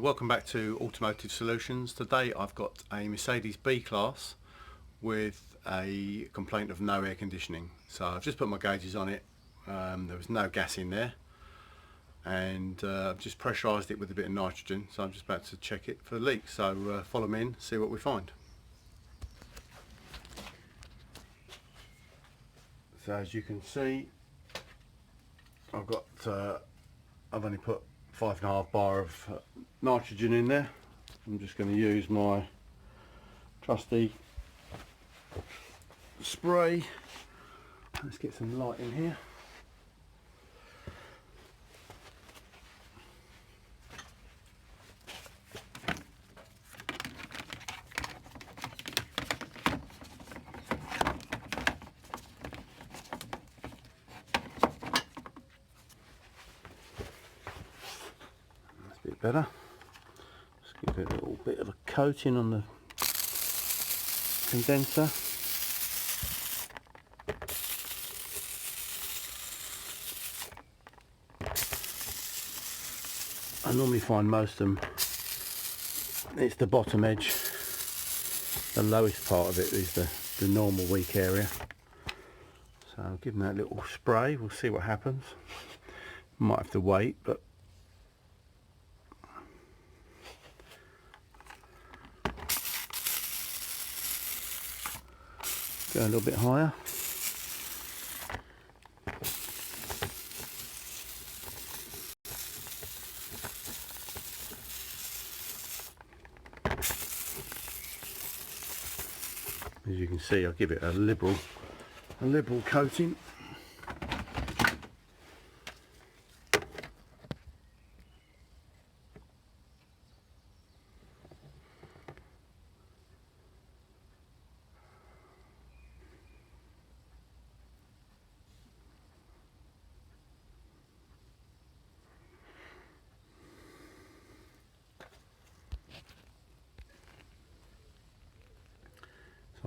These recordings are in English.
Welcome back to Automotive Solutions. Today I've got a Mercedes B-Class with a complaint of no air conditioning. So I've just put my gauges on it. There was no gas in there, and I've just pressurised it with a bit of nitrogen, so I'm just about to check it for leaks. So follow me in, see what we find. So as you can see, I've only put 5.5 bar of nitrogen in there. I'm just going to use my trusty spray. Let's get some light in here. Better. Just give it a little bit of a coating on the condenser. I normally find most of them, it's the bottom edge, the lowest part of it is the normal weak area. So I'll give them that little spray, we'll see what happens. Might have to wait, but go a little bit higher. As you can see, I'll give it a liberal coating.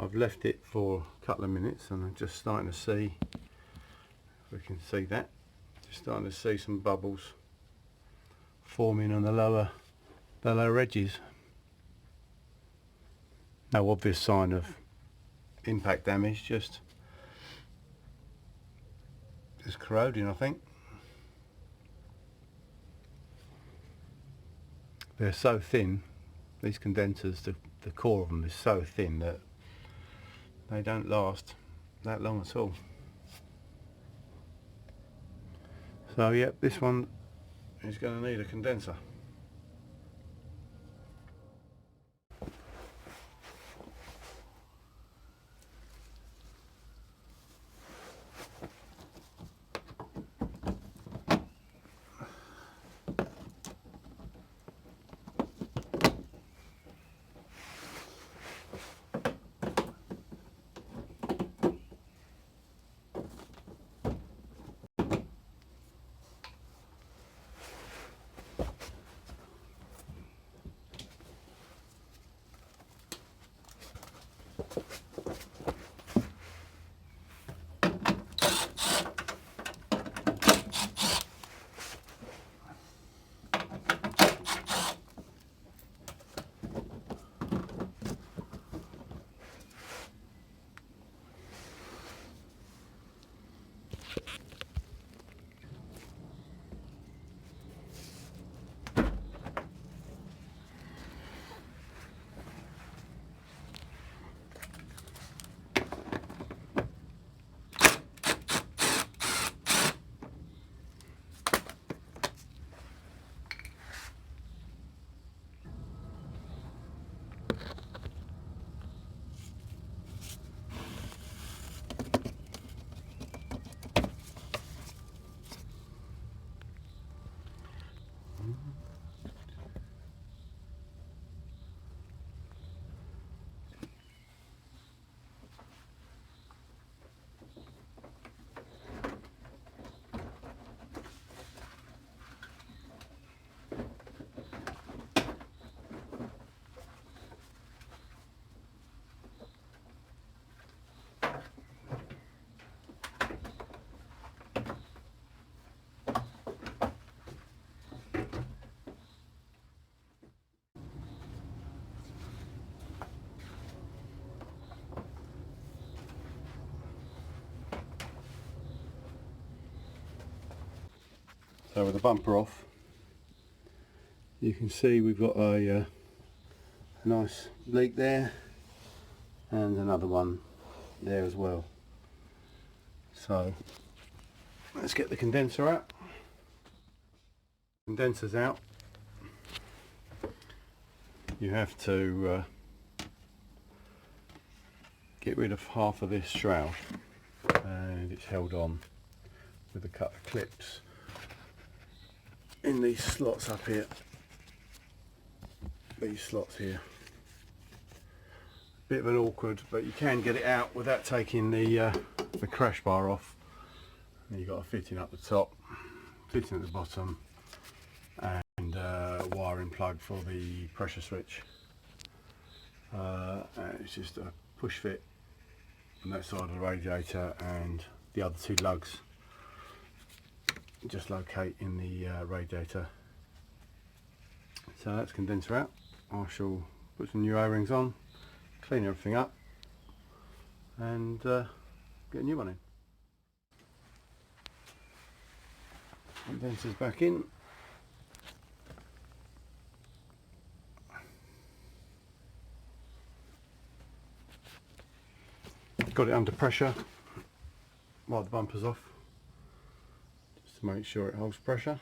I've left it for a couple of minutes and I'm just starting to see, if we can see that, just starting to see some bubbles forming on the lower edges. No obvious sign of impact damage, just corroding, I think. They're so thin, these condensers, the core of them is so thin that they don't last that long at all. So yep, this one is going to need a condenser. So with the bumper off, you can see we've got a nice leak there and another one there as well. So let's get the condenser out. Condenser's out. You have to get rid of half of this shroud, and it's held on with a couple of clips in these slots up here. These slots here. Bit of an awkward, but you can get it out without taking the crash bar off. And you've got a fitting up the top, fitting at the bottom, and a wiring plug for the pressure switch. And it's just a push fit on that side of the radiator, and the other two lugs just locate in the radiator. So that's condenser out. I shall put some new O-rings on, clean everything up, and get a new one in. Condenser's back in. Got it under pressure while the bumper's off, just to make sure it holds pressure.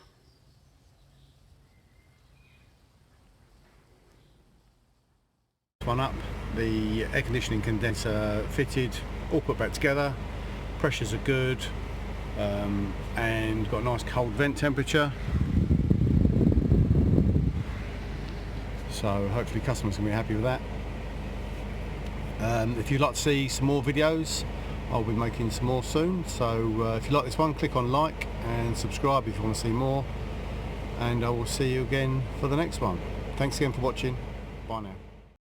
One up, the air conditioning condenser fitted, all put back together, pressures are good, and got a nice cold vent temperature, so hopefully customers can be happy with that. If you'd like to see some more videos, I'll be making some more soon, so if you like this one, click on like and subscribe if you want to see more, and I will see you again for the next one. Thanks again for watching. Bye now.